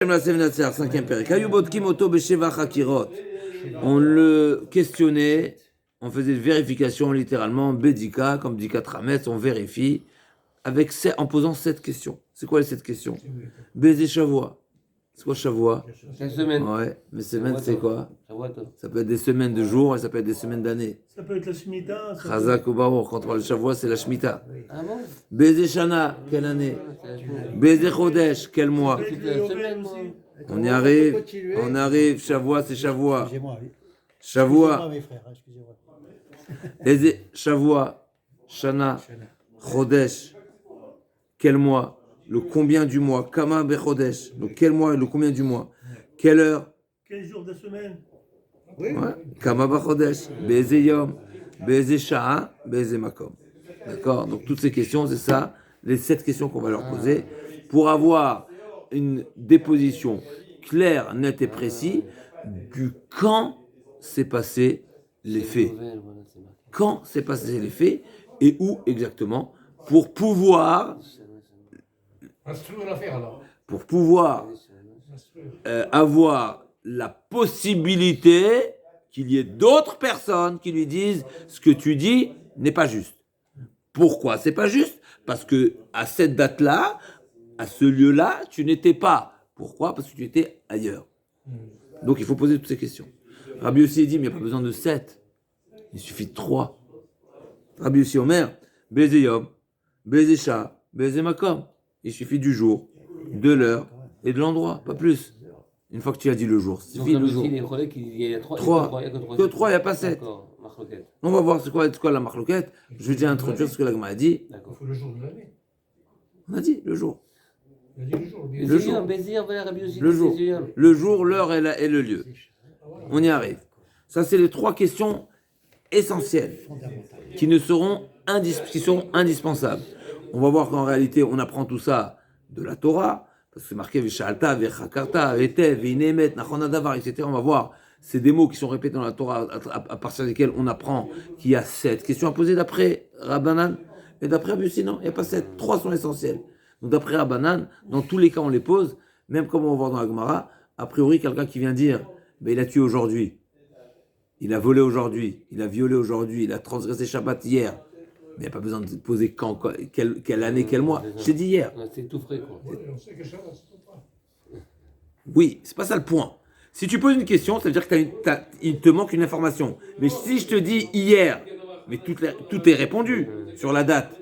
Cinquième période. On le questionnait, on faisait une vérification littéralement, Bédika, comme dit Katrametz, on vérifie en posant 7 questions. C'est quoi les 7 questions? Baiser Shavua. C'est quoi Shavua? Chaque semaine. Ouais, mais semaine c'est quoi? Shavuot. Ça peut être des semaines de jours et ça peut être des semaines d'années. Ça peut être la Shemitah. Chazak ou Baruch, quand on parle de Shavua, c'est la Shemitah. Ah bon? Baiser Shana, quelle année? Baiser Chodesh, quel mois? Toute la semaine, moi. On y arrive, Shavua, c'est Shavua. Excusez-moi. Shavua. Excusez-moi, mes frères, excusez-moi. Baiser Shavua, Shana, Chodesh, quel mois? Le combien du mois? Kama Bechodesh. Donc quel mois et le combien du mois? Quelle heure? Quel jour de semaine? Ouais. Kama Bechodesh. Baiser Yom, Baiser Sha'a, Baiser Makom. D'accord? Donc toutes ces questions, c'est ça, les 7 questions qu'on va leur poser pour avoir une déposition claire, nette et précise du quand s'est passé les faits. Nouvelle, voilà, c'est marqué. Quand s'est passé les faits et où exactement pour pouvoir avoir la possibilité qu'il y ait d'autres personnes qui lui disent ce que tu dis n'est pas juste. Pourquoi c'est pas juste? Parce que à cette date-là, à ce lieu-là, tu n'étais pas. Pourquoi? Parce que tu étais ailleurs. Donc il faut poser toutes ces questions. Rabbi Yossi dit, mais il n'y a pas besoin de 7. Il suffit de 3. Rabbi Yossi Omer, Baiser Yom, Baiser Shah, Baiser Makom. Il suffit du jour, de l'heure et de l'endroit, pas plus. Une fois que tu as dit le jour, il suffit Donc, le comme jour. ici, les chroniques, il y a 3. 3. Que 3, il n'y a pas 7. D'accord, marloquette. On va voir c'est quoi la marloquette. Je vais déjà introduire ce que l'agma a dit. D'accord. Il faut le jour de l'année. On a dit le jour. Il a dit le jour. Le jour. Baiser, voilà, Rabbi Yossi, Le jour. Baiser Yom. Le jour, l'heure et le lieu. On y arrive. Ça, c'est les 3 questions essentielles qui seront indispensables. On va voir qu'en réalité, on apprend tout ça de la Torah, parce que c'est marqué Veshalta, Vechakarta, Vetev, Vinemet, Nachonadavar, etc. On va voir, c'est des mots qui sont répétés dans la Torah à partir desquels on apprend qu'il y a 7 questions à poser d'après Rabbanan et d'après Rabbi Yossi. Non, il n'y a pas 7. 3 sont essentielles. Donc d'après Rabbanan, dans tous les cas, on les pose, même comme on va voir dans la Gemara, a priori, quelqu'un qui vient dire, ben, il a tué aujourd'hui, il a volé aujourd'hui, il a violé aujourd'hui, il a transgressé Shabbat hier. Mais il n'y a pas besoin de poser quand, quelle année, quel mois. Je t'ai dit hier. Ouais, c'est tout frais, quoi. Oui, on sait que Shabbat, c'est pas. Oui, c'est pas ça le point. Si tu poses une question, ça veut dire qu'il te manque une information. Mais si je te dis hier, mais tout est répondu sur la date.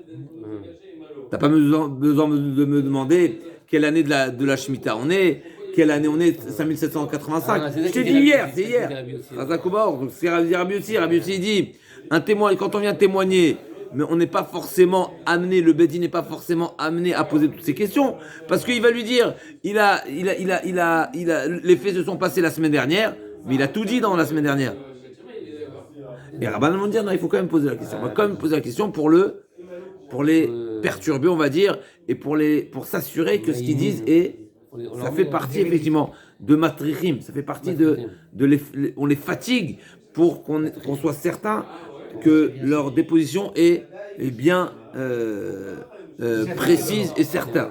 T'as pas besoin de me demander quelle année de la Shemitah on est, quelle année on est, 5785. Ah, c'est je ça te qui dis dit hier, Rabbi c'est Yossi, hier. c'est Rabbi Yossi. Razakoubor, donc c'est Rabbi Yossi dit, un témoin, quand on vient témoigner, mais on n'est pas forcément amené, le Bedi n'est pas forcément amené à poser toutes ces questions, parce qu'il va lui dire, les faits se sont passés la semaine dernière, mais il a tout dit dans la semaine dernière. Et Rabban vont dire, non, il faut quand même poser la question. On va quand même poser la question pour les perturber, on va dire, et pour s'assurer que ce qu'ils disent ça fait partie effectivement de Matrichim, ça fait partie on les fatigue pour qu'on soit certain que leur déposition est bien précise et certaine.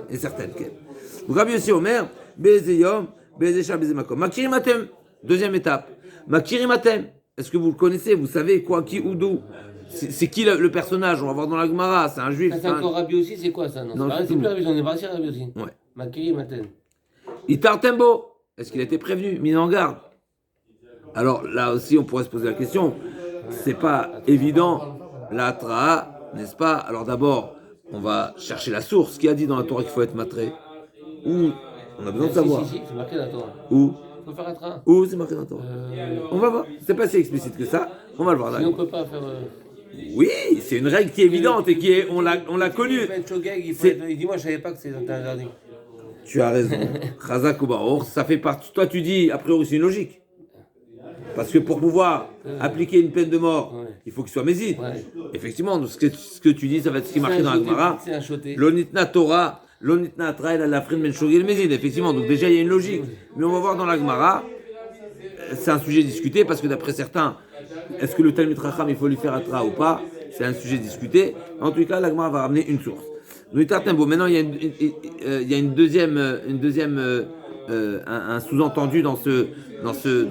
Donc Rabbi Yossi Omer, Baiser Yom, Baiser Shah, Baiser Makom. Makirim Atem, deuxième étape. Makirim Atem, est-ce que vous le connaissez? Vous savez quoi, qui ou d'où? C'est qui le personnage? On va voir dans la Gemara, c'est un juif. Ça, c'est encore Rabbi Yossi, c'est quoi ça? Non, c'est plus Rabbi Yossi, on est parti à Rabbi Yossi. Ouais. Makiri Maten. Itar Tembo, est-ce qu'il a été prévenu, mis en garde? Alors là aussi, on pourrait se poser la question. C'est pas évident, la Tra, n'est-ce pas? Alors d'abord, on va chercher la source. Qui a dit dans la Torah qu'il faut être matré? Où? On a besoin de savoir. Si, c'est marqué dans la Torah. Où? Il faut faire un train. Où c'est marqué dans la Torah? On va voir. C'est pas si explicite que ça. On va le voir. Sinon, on peut pas faire. Oui, c'est une règle qui est évidente et on l'a connue. Il peut être Shogeg, il dit moi je savais pas que c'était interdit. Tu as raison. Chazak ou Baruch, ça fait partie. Toi, tu dis, a priori, c'est une logique. Parce que pour pouvoir appliquer une peine de mort, il faut qu'il soit mésite. Ouais. Effectivement, donc ce que tu dis, ça va être ce qui est marqué dans la Gemara. C'est un choté. L'onitna Torah, l'onitna Atra, la frin ben shogeg mésite. Effectivement, donc déjà, il y a une logique. Mais on va voir dans la Gemara, c'est un sujet discuté parce que d'après certains, est-ce que le Talmid Chacham, il faut lui faire Atra ou pas? C'est un sujet discuté. En tout cas, la Gemara va ramener une source. Maintenant, il y a une deuxième un sous-entendu dans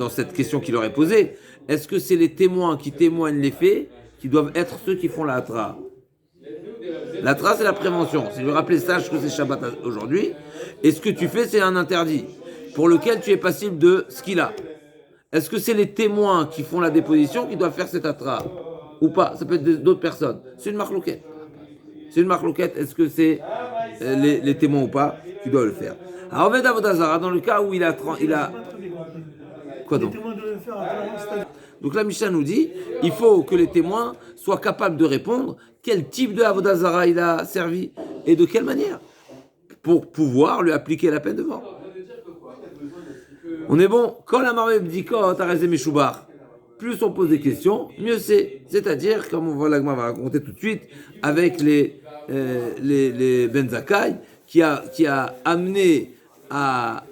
cette question qu'il aurait posée. Est-ce que c'est les témoins qui témoignent les faits qui doivent être ceux qui font la hatra? La hatra, c'est la prévention. Si je veux rappeler, sache que c'est Shabbat aujourd'hui. Et ce que tu fais, c'est un interdit pour lequel tu es passible de ce qu'il a. Est-ce que c'est les témoins qui font la déposition qui doivent faire cette hatra ou pas? Ça peut être d'autres personnes. C'est une marloquette. C'est une marloquette. Est-ce que c'est les témoins ou pas qui doivent le faire? Alors, Oved Avodazara, dans le cas où il a quoi donc? Les témoins devaient faire un travail. Donc la Mishnah nous dit, il faut que les témoins soient capables de répondre quel type de Avodazara il a servi et de quelle manière pour pouvoir lui appliquer la peine de mort. On est bon. Quand la marée dit plus on pose des questions, mieux c'est. C'est-à-dire, comme on va l'agma va raconter tout de suite, avec les Ben Zakkai, qui a amené à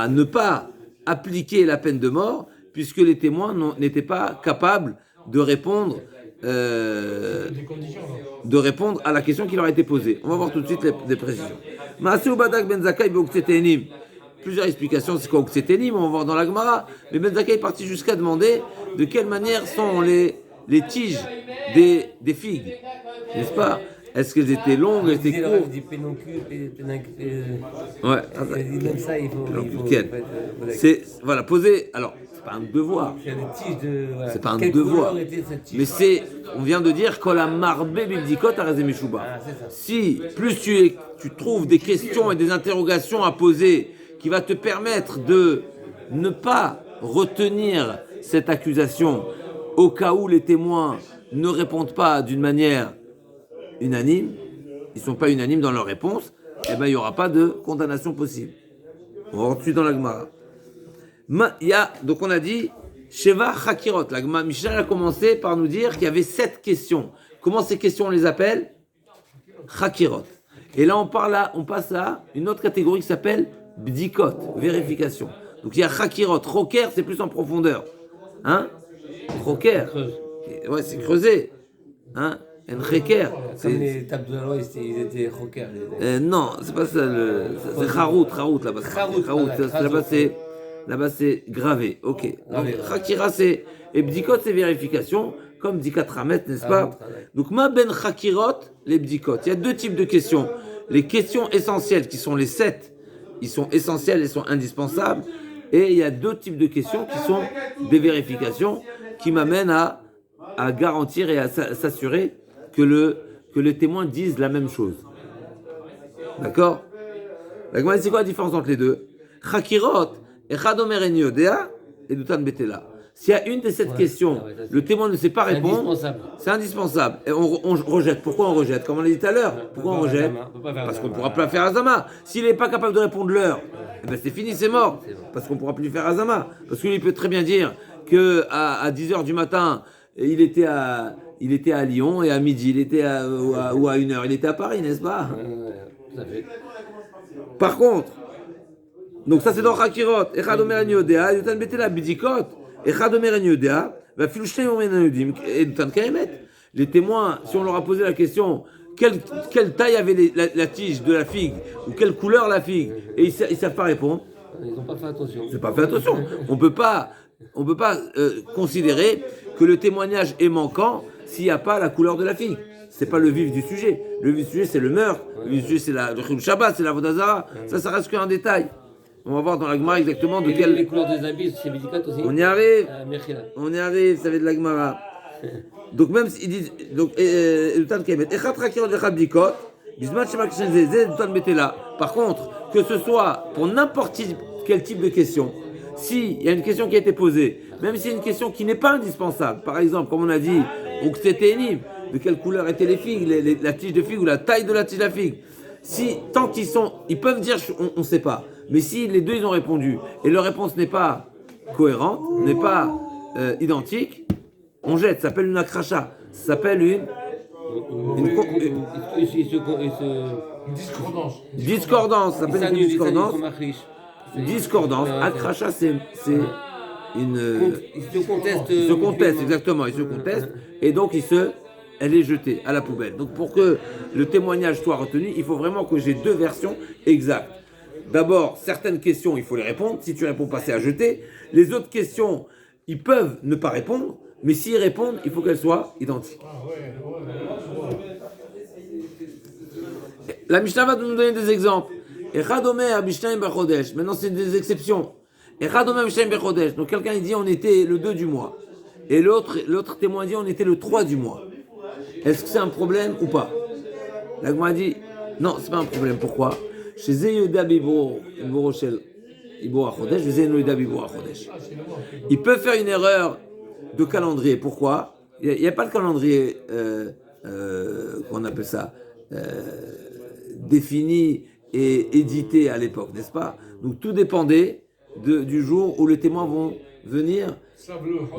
ne pas appliquer la peine de mort, puisque les témoins n'étaient pas capables de répondre à la question qui leur a été posée. On va voir tout de suite les précisions. Maaseu Badak Ben Zakkai Be'Uktsetenim. Plusieurs explications, c'est quoi Uktsetenim, on va voir dans la Gemara. Mais Ben Zakkai est parti jusqu'à demander de quelle manière sont les tiges des figues, n'est-ce pas? Est-ce qu'elles étaient longues, elles étaient courtes? Ouais. Même ça, il faut c'est voilà, poser. Alors, c'est pas un devoir. C'est pas un devoir. Mais on vient de dire que la marbe bibdikot a razé meshuba. Si plus tu trouves des questions et des interrogations à poser qui va te permettre de ne pas retenir cette accusation au cas où les témoins ne répondent pas d'une manière unanime, ils ne sont pas unanimes dans leur réponse, eh ben, il n'y aura pas de condamnation possible. On va ensuite dans la Gemara. Donc on a dit, Sheva Chakirot. La Gemara Mishnah a commencé par nous dire qu'il y avait 7 questions. Comment ces questions on les appelle? Chakirot. Et là on passe à une autre catégorie qui s'appelle Bdikot, vérification. Donc il y a Chakirot. Roker, c'est plus en profondeur. Hein? Roker. Ouais, c'est creusé. Hein? Comme les tables de la loi, ils étaient rockers. Non, c'est pas ça. C'est Harout là-bas. Là-bas, c'est gravé. Ok. Donc, Chakira, c'est. Et Bdikot, c'est vérification, comme Bdikat Ramet, n'est-ce pas? Donc, Ma ben Chakirot, les Bdikot. Il y a 2 types de questions. Les questions essentielles, qui sont les 7, ils sont essentiels, ils sont indispensables. Et il y a 2 types de questions qui sont des vérifications qui m'amènent à garantir et à s'assurer que les témoins disent la même chose. D'accord? C'est quoi la différence entre les deux? Chakirot, Echad Omer En Yodea, et Dutan Betela. S'il y a une de ces questions, le témoin ne sait pas répondre, c'est indispensable. Et on rejette. Pourquoi on rejette? Comme on l'a dit tout à l'heure. Pourquoi on rejette? Parce qu'on ne pourra pas faire Azama. S'il n'est pas capable de répondre l'heure, eh ben c'est fini, c'est mort. Parce qu'on ne pourra plus faire Azama. Parce qu'il peut très bien dire qu'à 10h du matin, il était à Lyon, et à midi, il était ou à 1h, il était à Paris, n'est-ce pas? Par contre, donc ça c'est dans Chakirot, Echad Omer En Yodea, Yutan Betela Bidikot, Echad Omer En Yodea, va Filushtei Omer En Yodim, et Yutan Kaemet. Les témoins, si on leur a posé la question, quelle taille avait la tige de la figue, ou quelle couleur la figue, et ils ne savent pas répondre. Ils n'ont pas fait attention. C'est pas fait attention. On peut pas considérer que le témoignage est manquant s'il n'y a pas la couleur de la figue. C'est pas le vif du sujet. Le vif du sujet, c'est le meurtre. Le vif du sujet, c'est le Shabbat, c'est la Vodazara. Ça reste qu'un détail. On va voir dans la Gemara exactement de quelle. Les couleurs des habits, c'est Bidikot aussi. On y arrive. Ça va être la Gemara. Donc même s'ils disent, par contre, que ce soit pour n'importe quel type de question, s'il y a une question qui a été posée, même si c'est une question qui n'est pas indispensable, par exemple, comme on a dit, de quelle couleur étaient les figues, la tige de figue ou la taille de la tige de la figue, tant qu'ils ils peuvent dire on ne sait pas, mais si les deux ils ont répondu et leur réponse n'est pas cohérente, n'est pas identique, on jette. Ça s'appelle une akracha, ça s'appelle une discordance. Ça s'appelle une discordance. Discordance. Akracha, c'est une. Ils se contestent, exactement. Ils se contestent et donc elle est jetée à la poubelle. Donc pour que le témoignage soit retenu, il faut vraiment que j'ai 2 versions exactes. d'abord, certaines questions, il faut les répondre. Si tu réponds pas, c'est à jeter. Les autres questions, ils peuvent ne pas répondre, mais s'ils répondent, il faut qu'elles soient identiques. La Mishnah va nous donner des exemples. Maintenant, c'est des exceptions. Donc, quelqu'un il dit on était le 2 du mois. Et l'autre témoin dit on était le 3 du mois. Est-ce que c'est un problème ou pas? La Gemara dit non, c'est pas un problème. Pourquoi? Chez Yehuda Bibor Shel Ibor HaChodesh, il peut faire une erreur de calendrier. Pourquoi? Il n'y a pas de calendrier, qu'on appelle ça, défini et édité à l'époque, n'est-ce pas? Donc tout dépendait du jour où les témoins vont venir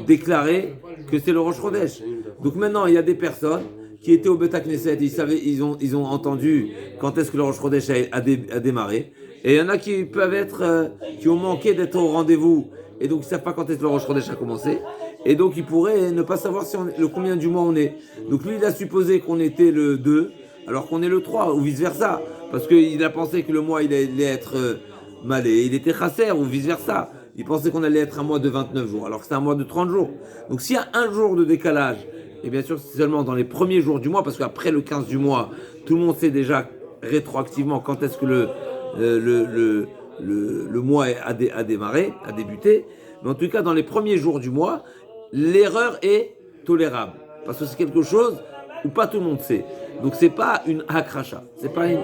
déclarer que c'est le Rosh Chodesh. Donc maintenant, il y a des personnes qui étaient au Beta Knesset, ils ont entendu quand est-ce que le Rosh Chodesh a démarré. Et il y en a qui peuvent être, qui ont manqué d'être au rendez-vous, et donc ils ne savent pas quand est-ce que le Rosh Chodesh a commencé. Et donc ils pourraient ne pas savoir le combien du mois on est. Donc lui, il a supposé qu'on était le 2, alors qu'on est le 3, ou vice-versa. Parce qu'il a pensé que le mois, il allait être malé, il était chasser, ou vice-versa. Il pensait qu'on allait être un mois de 29 jours, alors que c'est un mois de 30 jours. Donc s'il y a un jour de décalage, et bien sûr c'est seulement dans les premiers jours du mois, parce qu'après le 15 du mois, tout le monde sait déjà rétroactivement quand est-ce que le mois a démarré, a débuté. Mais en tout cas, dans les premiers jours du mois, l'erreur est tolérable. Parce que c'est quelque chose où pas tout le monde sait. Donc c'est pas une hakracha. C'est pas une...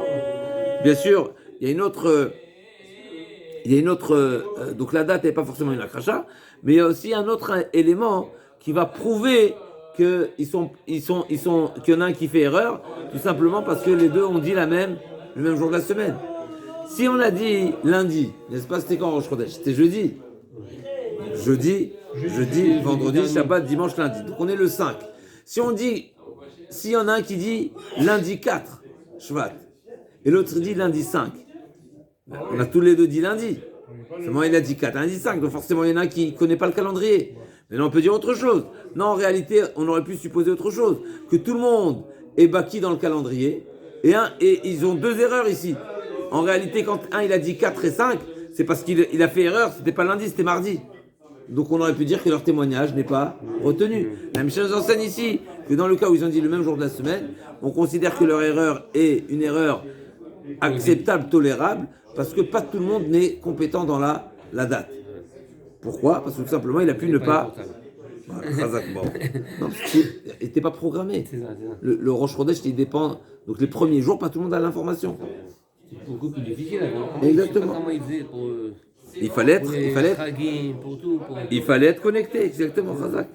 Bien sûr, il y a une autre... donc la date n'est pas forcément une akracha, mais il y a aussi un autre élément qui va prouver qu'il y en a un qui fait erreur, tout simplement parce que les deux ont dit le même jour de la semaine. Si on a dit lundi, n'est-ce pas, c'était quand Rosh Chodesh? C'était jeudi, vendredi, Shabbat, dimanche, lundi. Donc on est le 5. Si on dit, s'il y en a un qui dit lundi 4, Shvat, et l'autre dit lundi 5, on a tous les deux dit lundi. Seulement il a dit 4, lundi 5. Donc forcément il y en a un qui ne connaît pas le calendrier. Mais là on peut dire autre chose. Non, en réalité, on aurait pu supposer autre chose. Que tout le monde est baki dans le calendrier. Et ils ont deux erreurs ici. En réalité, quand un il a dit 4 et 5, c'est parce qu'il a fait erreur. C'était pas lundi, c'était mardi. Donc on aurait pu dire que leur témoignage n'est pas retenu. La Mishnah nous enseigne ici que dans le cas où ils ont dit le même jour de la semaine, on considère que leur erreur est une erreur acceptable, tolérable, parce que pas tout le monde n'est compétent dans la date. Pourquoi? Parce que tout simplement, il a pu ne pas... Voilà, non, parce qu'il n'était pas programmé. C'est ça. Le Rosh Chodesh, il dépend... Donc les premiers jours, pas tout le monde a l'information. C'est beaucoup plus difficile. Exactement. Comment il faisait pour... Il fallait être connecté, exactement, Chazak.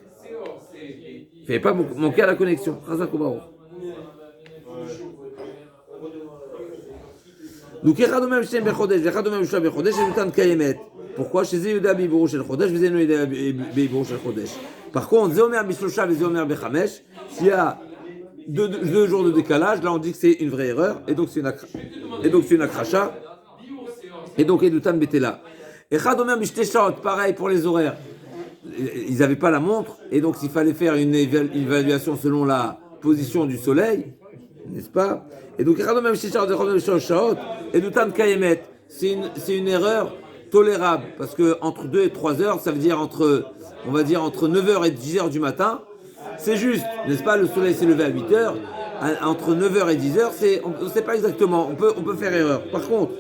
Il ne fallait pas manquer à la connexion. Chazak au Baruch. Donc, pourquoi chez Yehuda Bibor Shel Chodesh, chez Yehuda Bibor Shel Chodesh. Par contre, Zeomer Bishlosha et Zeomer Bechamesh, s'il y a deux jours de décalage, là on dit que c'est une vraie erreur, et donc c'est une akracha, et donc Edutan Betela. Et Chadomer Bishteshaot, pareil pour les horaires. Ils n'avaient pas la montre, et donc s'il fallait faire une évaluation selon la position du soleil, n'est-ce pas? Et donc Chadomer Bishteshaot, Edutan Kayemet, c'est une erreur tolérable, parce que entre 2 et 3 heures, ça veut dire on va dire entre 9h et 10h du matin, c'est juste, n'est-ce pas? Le soleil s'est levé à 8h, entre 9h et 10h, on ne sait pas exactement, on peut faire erreur. Par contre,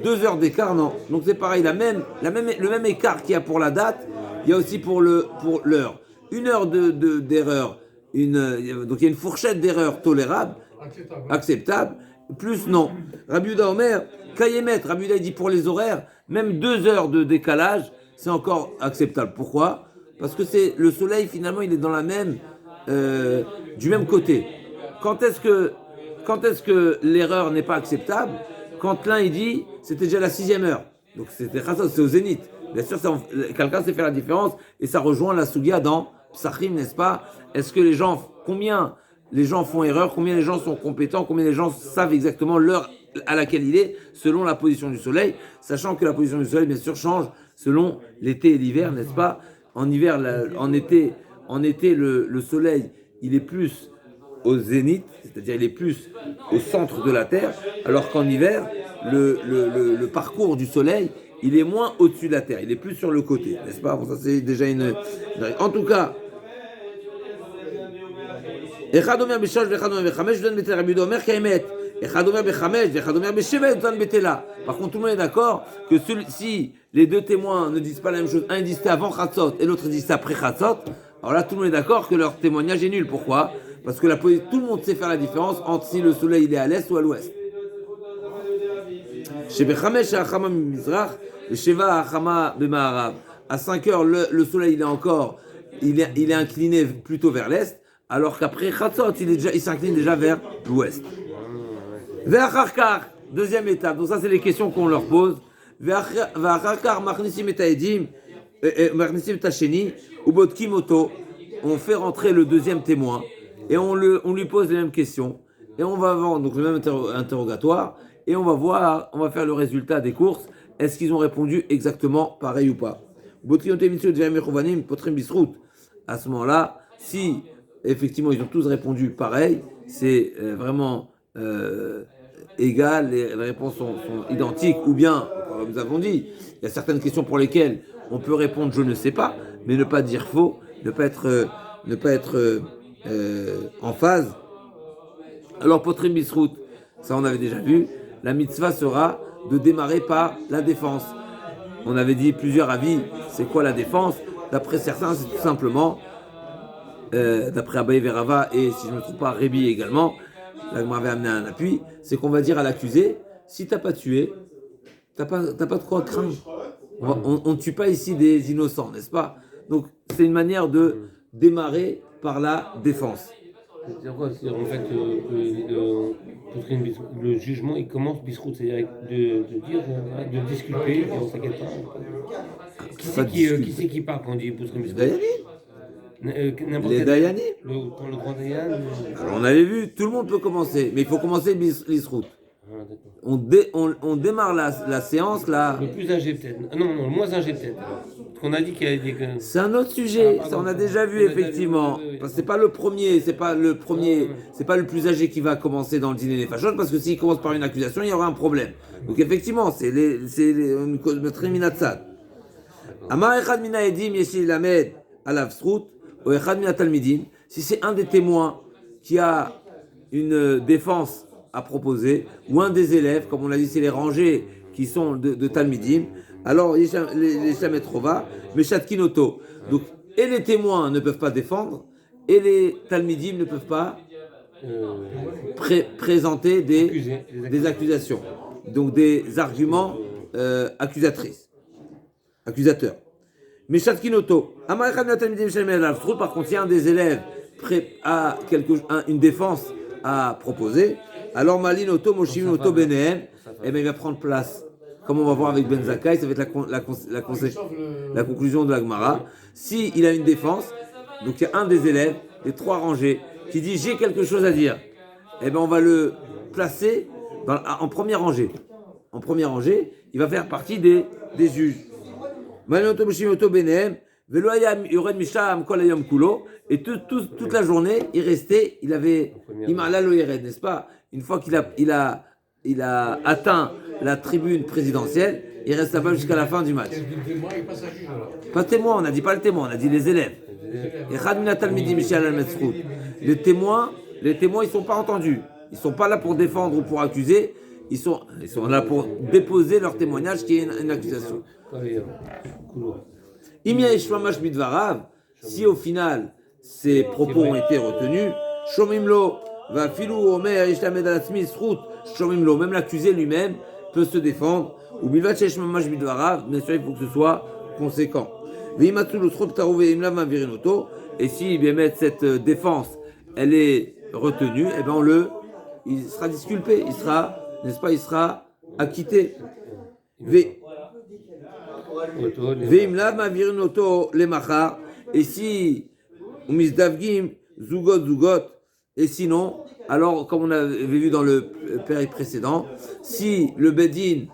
2 heures d'écart, non. Donc c'est pareil, le même écart qu'il y a pour la date, il y a aussi pour l'heure. Une heure d'erreur, donc il y a une fourchette d'erreur tolérable, acceptable, plus non. Rabbi Yehuda Omer, Kayemet, Rabbi Yehuda dit pour les horaires, même 2 heures de décalage, c'est encore acceptable. Pourquoi? Parce que le soleil finalement il est dans du même côté. Quand est-ce que l'erreur n'est pas acceptable? Quand l'un il dit c'était déjà la 6e heure. Donc c'est au zénith. Bien sûr, quelqu'un sait faire la différence et ça rejoint la Sugia dans Psachim, n'est-ce pas? Est-ce que combien les gens font erreur, combien les gens sont compétents, combien les gens savent exactement l'heure à laquelle il est, selon la position du soleil, sachant que la position du soleil, bien sûr, change selon l'été et l'hiver, n'est-ce pas? En hiver, en été, le soleil, il est plus au zénith, c'est-à-dire il est plus au centre de la Terre, alors qu'en hiver, le parcours du Soleil, il est moins au-dessus de la Terre, il est plus sur le côté, n'est-ce pas? Bon, ça c'est déjà une... En tout cas, אחד אומר בשלוש ואחד אומר בחמש, ודן בתל רבי יהודה אומר כאמת. אחד אומר בחמש ואחד אומר בשבע, ודן בתלה. Par contre, tout le monde est d'accord que si les deux témoins ne disent pas la même chose, un dit c'était avant Chatzot et l'autre dit c'était après Chatzot, alors là, tout le monde est d'accord que leur témoignage est nul. Pourquoi? Parce que tout le monde sait faire la différence entre si le soleil il est à l'est ou à l'ouest. שבחמש החמה ממזרח ושבע החמה במערב. À 5 heures, le soleil il est encore, il est incliné plutôt vers l'est, alors qu'après Chatzot, il s'incline déjà vers l'ouest. Ve'achar kar, deuxième étape. Donc ça, c'est les questions qu'on leur pose. Ve'achar kar, machnisim et haedim, machnisim et hasheni, ou bodkim oto. On fait rentrer le deuxième témoin et on lui pose les mêmes questions et on va vendre donc le même interrogatoire et on va voir, on va faire le résultat des courses. Est-ce qu'ils ont répondu exactement pareil ou pas? Bodkim oto emitsu devient mechovanim potrim bisrout. À ce moment-là, si effectivement ils ont tous répondu pareil, c'est vraiment égal, les réponses sont identiques, ou bien, comme nous avons dit, il y a certaines questions pour lesquelles on peut répondre je ne sais pas, mais ne pas dire faux, ne pas être en phase. Alors potrim bisrout, ça on avait déjà vu, la mitzvah sera de démarrer par la défense. On avait dit plusieurs avis, c'est quoi la défense? D'après certains, c'est tout simplement, d'après Abaye Verava et si je ne me trompe pas, Rébi également, là je m'avais amené un appui, c'est qu'on va dire à l'accusé, si t'as pas tué, t'as pas de quoi craindre. On ne tue pas ici des innocents, n'est-ce pas? Donc c'est une manière de démarrer par la défense. C'est quoi? C'est en fait le jugement il commence bisrout, c'est-à-dire de disculper et on s'inquiète pas. Qui c'est qui parle quand on dit Poutrin bisrout? Les Dayani. Pour le grand Dayan. Alors on avait vu, tout le monde peut commencer, mais il faut commencer bisrout. On démarre la séance là. Le plus âgé peut-être. Non, le moins âgé peut-être. Parce qu'on a dit qu'il y a des. C'est un autre sujet. Ça on a déjà vu effectivement. Parce que c'est pas le premier, c'est pas le plus âgé qui va commencer dans le dîner des fachos, parce que s'il commence par une accusation, il y aura un problème. Donc effectivement, c'est une triminatsad. Amar echad mina edim yeshi lamed alav srout ou echad mina talmidim. Si c'est un des témoins qui a une défense à proposer, ou un des élèves, comme on l'a dit, c'est les rangées qui sont de Talmidim, alors les Shametrova, mais Shatkinoto. Donc, et les témoins ne peuvent pas défendre, et les Talmidim ne peuvent pas présenter des accusations, donc des arguments accusateurs. Mais Shatkinoto, par contre, il y a un des élèves a une défense à proposer, alors Malinoto, Moshimoto, Benehem, eh bien il va prendre place. Comme on va voir avec Ben Zakkai, ça va être la conclusion de la Gemara. Si il a une défense, donc il y a un des élèves, les 3 rangées, qui dit j'ai quelque chose à dire, eh bien on va le placer en première rangée. En première rangée, il va faire partie des juges. Malinoto, Moshimoto, Benehem, et toute la journée, il restait, il avait Imala lo Yered, n'est-ce pas? Une fois qu'il a atteint la tribune présidentielle, il reste là-bas jusqu'à la fin du match. Pas témoin, on n'a dit pas le témoin, on a dit les élèves. Les témoins, ils sont pas entendus. Ils sont pas là pour défendre ou pour accuser. Ils sont là pour déposer leur témoignage qui est une accusation. Si au final ces propos ont été retenus, Shomimlo va filou omer ishlamed alatzmi srout Shomimlo, même l'accusé lui-même peut se défendre. Ou bilvat shesh mamash bidvarav, bien sûr il faut que ce soit conséquent. V'imatsu lo srout tarouvé imla mavirinoto, et si bien mettre cette défense elle est retenue, eh ben il sera disculpé, il sera, n'est-ce pas, il sera acquitté. Veimla mavirinoto le machar, et si umizdavgim zugot, et sinon, alors comme on avait vu dans le périple précédent, si le Bedin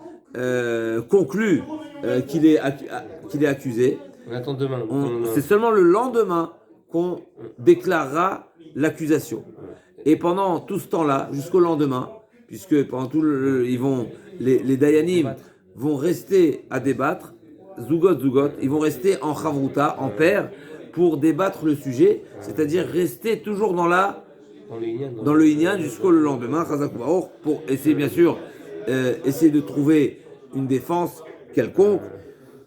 conclut qu'il est accusé, on attend demain. C'est seulement le lendemain qu'on déclarera l'accusation. Et pendant tout ce temps-là, jusqu'au lendemain, puisque pendant tout les Dayanim vont rester à débattre, Zugot, ils vont rester en Chavruta, en paire, pour débattre le sujet, c'est-à-dire rester toujours dans le Inyan jusqu'au lendemain, pour essayer bien sûr, essayer de trouver une défense quelconque.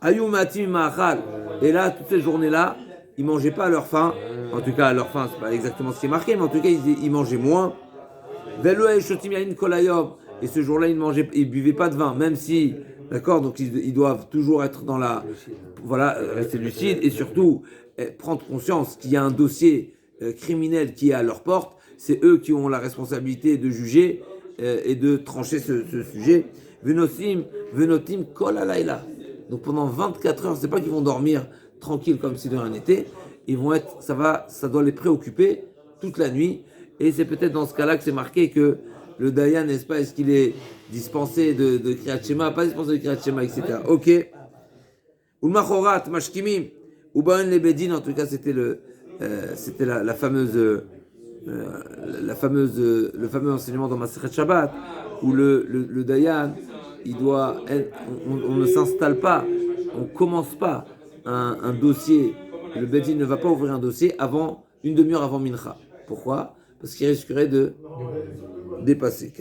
Ayum Atim Ma'achal. Et là, toutes ces journées-là, ils ne mangeaient pas à leur faim. En tout cas, à leur faim, c'est pas exactement ce qui est marqué, mais en tout cas, ils mangeaient moins. Et ce jour-là, ils ne buvaient pas de vin, même si, d'accord, donc ils doivent toujours être dans rester lucides et surtout prendre conscience qu'il y a un dossier criminel qui est à leur porte. C'est eux qui ont la responsabilité de juger et de trancher ce sujet. Venotim kol alayla. Donc pendant 24 heures, c'est pas qu'ils vont dormir tranquille comme si de rien n'était. Ils vont être, ça doit les préoccuper toute la nuit. Et c'est peut-être dans ce cas-là que c'est marqué que le Dayan, n'est-ce pas, est-ce qu'il est dispensé de Kriyat Shema, pas dispensé de Kriyat Shema, etc. Ok. Ulmachorat, Mashkimim, Ubaon Lebedin, en tout cas, c'était le fameux enseignement dans Masechet Shabbat, où le Dayan, on ne s'installe pas, on ne commence pas un dossier, le Bedin ne va pas ouvrir un dossier avant une demi-heure avant Mincha. Pourquoi? Parce qu'il risquerait de dépasser.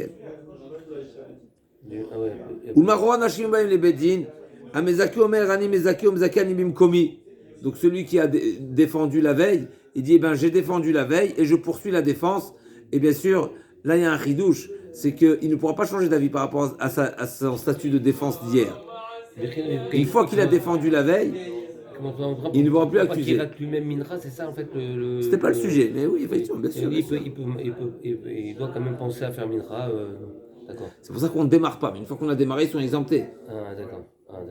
Donc celui qui a défendu la veille, il dit j'ai défendu la veille et je poursuis la défense. Et bien sûr, là il y a un chidouche, c'est qu'il ne pourra pas changer d'avis par rapport à son statut de défense d'hier. Une fois qu'il a défendu la veille, il ne pourra plus accuser. Il rate lui-même Mincha, c'est ça en fait C'était pas le sujet, mais oui, effectivement, bien sûr. Il doit quand même penser à faire Mincha. D'accord. C'est pour ça qu'on ne démarre pas, mais une fois qu'on a démarré, ils sont exemptés. Ah, d'accord.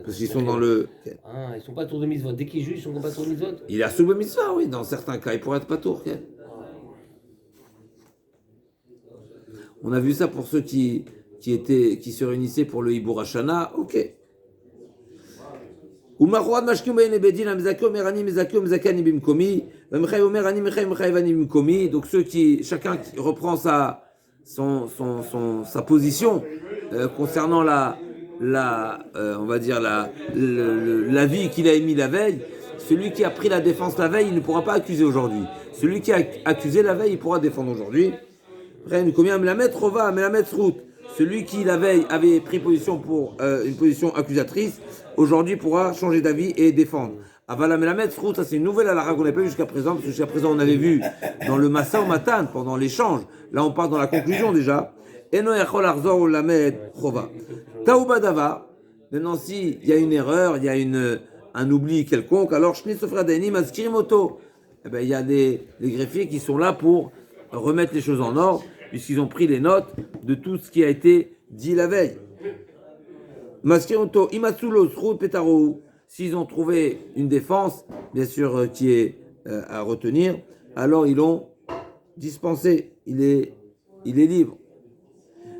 Parce qu'ils sont dans le. Ah, ils sont pas tour de mitzvot. Dès qu'ils jugent, ils sont pas tour de mitzvot. Il est à sous mitzvah, oui, dans certains cas, il pourrait être pas tour. On a vu ça pour ceux qui se réunissaient pour le Hibur Hashana, ok. Donc chacun qui reprend sa position concernant on va dire la vie qu'il a émis la veille. Celui qui a pris la défense la veille, il ne pourra pas accuser aujourd'hui. Celui qui a accusé la veille, il pourra défendre aujourd'hui. Celui qui la veille avait pris position pour une position accusatrice, aujourd'hui pourra changer d'avis et défendre. Avala Melamed Srout, ça c'est une nouvelle halakha qu'on n'a pas vu jusqu'à présent, parce que jusqu'à présent on avait vu dans le Massa ou Matan, pendant l'échange, là on part dans la conclusion déjà. Eno Yachol Arzor Lamed Chova. Taouba Dava, maintenant s'il y a une erreur, il y a un oubli quelconque, alors Shnei Sofra Daini Mazkirimoto. Eh bien il y a des greffiers qui sont là pour remettre les choses en ordre, puisqu'ils ont pris les notes de tout ce qui a été dit la veille. Maskiroto, Imatsulo, Srout, Petaro, s'ils ont trouvé une défense, bien sûr, qui est à retenir, alors ils l'ont dispensé, il est libre.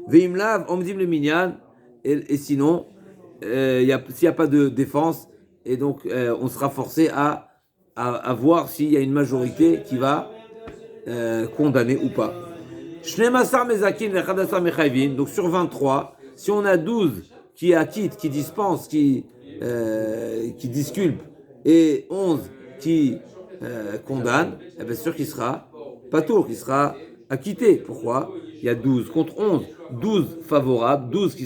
Veimlav, Omdim le Minyan, et sinon, s'il n'y a pas de défense, et donc on sera forcé à voir s'il y a une majorité qui va condamner ou pas. Donc sur 23, si on a 12 qui acquittent, qui dispensent, qui disculpent, et 11 qui condamnent, eh bien sûr qu'il sera patour, qu'il sera acquitté. Pourquoi? Il y a 12 contre 11, 12 favorables, 12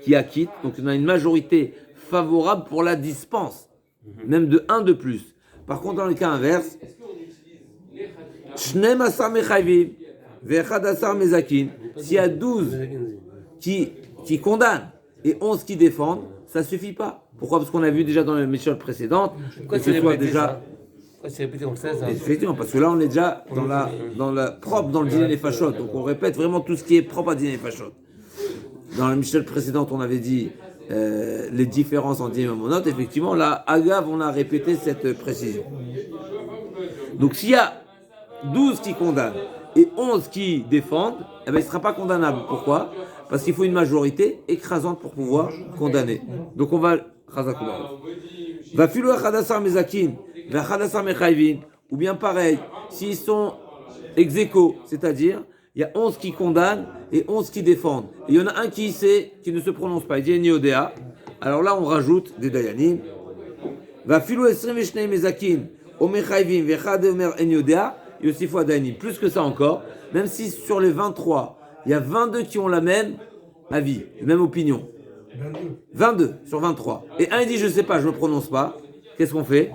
qui acquittent, donc on a une majorité favorable pour la dispense, même de 1 de plus. Par contre, dans le cas inverse, s'il y a 12 qui condamnent et 11 qui défendent, ça ne suffit pas. Pourquoi? Parce qu'on a vu déjà dans la mission précédente que ce soit déjà. C'est répété comme ça. Effectivement, parce que là on est déjà propre dans le dîner des fachot. Donc on répète vraiment tout ce qui est propre à dîner des fachot. Dans la mission précédente, on avait dit les différences en dîner monote. Effectivement, là, Agav, on a répété cette précision. Donc s'il y a 12 qui condamnent et 11 qui défendent, eh bien, il ne sera pas condamnable. Pourquoi? Parce qu'il faut une majorité écrasante pour pouvoir condamner. Donc on va va filo achadassar mezakin, va achadassar mechayvin, ou bien pareil, s'ils sont ex aequo, c'est-à-dire Il y a 11 qui condamnent et 11 qui défendent. Et il y en a un qui sait, qui ne se prononce pas. Il dit Niodea. Alors là, on rajoute des Dayanim. Va filou 22 mezakin, omechayvim, vechad omer Niodea. Il y a aussi fois Dayanim. Plus que ça encore, même si sur les 23, il y a 22 qui ont la même avis, la même opinion. 22 sur 23. Et un il dit je sais pas, je me prononce pas. Qu'est-ce qu'on fait?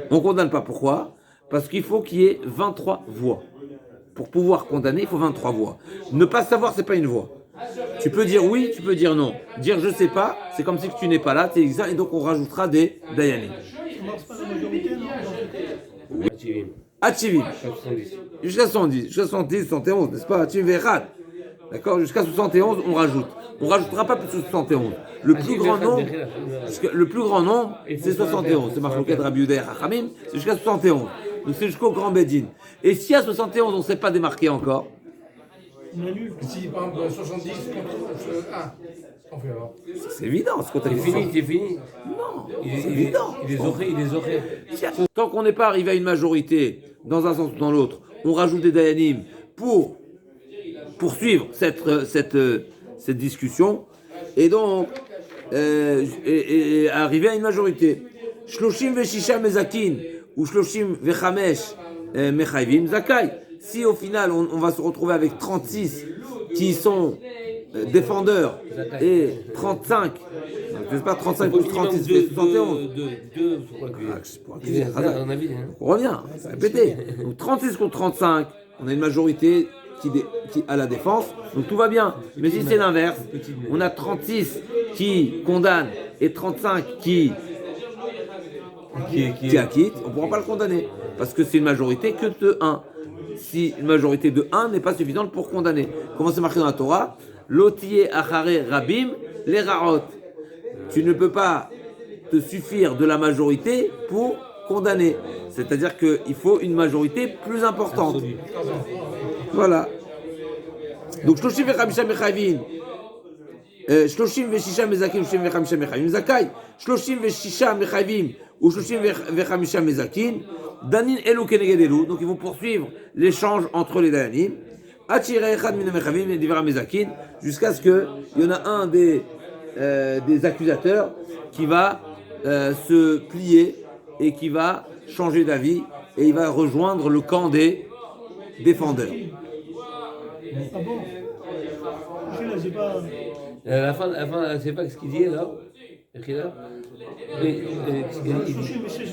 On condamne pas. Pourquoi? Parce qu'il faut qu'il y ait 23 voix. Pour pouvoir condamner, il faut 23 voix. Ne pas savoir, c'est pas une voix. Tu peux dire oui, tu peux dire non. Dire je sais pas, c'est comme si tu n'es pas là, tu es exact, et donc on rajoutera des dayanim. Ça marche pas la majorité, non? Ativim. 70. Jusqu'à 70, jusqu'à 70, 71, n'est-ce pas? Ativim verrat. D'accord? Jusqu'à 71, on rajoute. On rajoutera pas plus de 71. Le plus grand nombre, c'est 71. C'est Marloquet Rabbi Yehuda et Chachamim, c'est jusqu'à 71. Donc c'est jusqu'au Grand Bedin. Et si à 71, on ne s'est pas démarqué encore, On annule. Si par exemple 70 contre 1, on fait alors. c'est évident. Ce qu'on t'a C'est dit. fini, c'est fini. Non, Il c'est évident. il les aurait. Tant qu'on n'est pas arrivé à une majorité, dans un sens ou dans l'autre, on rajoute des dayanim pour poursuivre cette discussion. Et donc, arriver à une majorité. Shloshim veshisha mezakin ou shloshim vechamesh mechayvim zakai. Si au final on va se retrouver avec 36 qui sont défendeurs et 35, n'est-ce pas 35 plus 36 fait 71. On revient, ça va répéter. Donc 36 contre 35, on a une majorité qui a la défense, donc tout va bien. Mais si c'est l'inverse, on a 36 qui condamnent et 35 qui acquittent, on ne pourra pas le condamner. Parce que c'est une majorité que de 1. Si une majorité de 1 n'est pas suffisante pour condamner. Comment c'est marqué dans la Torah? Lotiye achare rabim les ra'ot. Tu ne peux pas te suffire de la majorité pour condamner. C'est-à-dire qu'il faut une majorité plus importante. Voilà. Donc, shloshim vechamisha mechayvim. Shloshim veshisha mezakim, shloshim vechamisha mechayvim zakai. Shloshim veshisha mechayvim ou shloshim vechamisha mezakin. Danin elu keneged elu. Donc, ils vont poursuivre l'échange entre les dayanim. Atire echad min mechavim et divra mezakin. Jusqu'à ce qu'il y en a un des accusateurs qui va se plier et qui va changer d'avis et il va rejoindre le camp des défendeurs. Ah bon? Je là, j'ai pas. À la fin, c'est pas ce qu'il dit là.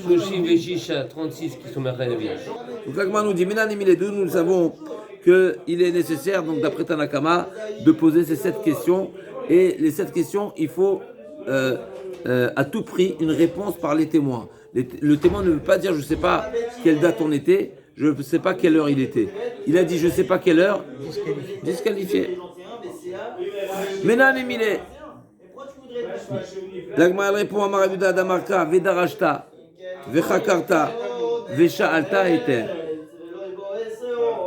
Shloshim veshisha 36 qui sont mechayvim. Donc l'Agma nous dit, Menanim les deux, nous savons qu'il est nécessaire, donc d'après Tanakama, de poser ces 7 questions. Et les 7 questions, il faut à tout prix une réponse par les témoins. Le témoin ne veut pas dire je ne sais pas quelle date on était, je ne sais pas quelle heure il était. Il a dit je ne sais pas quelle heure, disqualifié. Menanim il est. L'Agma répond à Marabuda Damarka, Vedarashta, Vechakarta, Vesha'alta eter.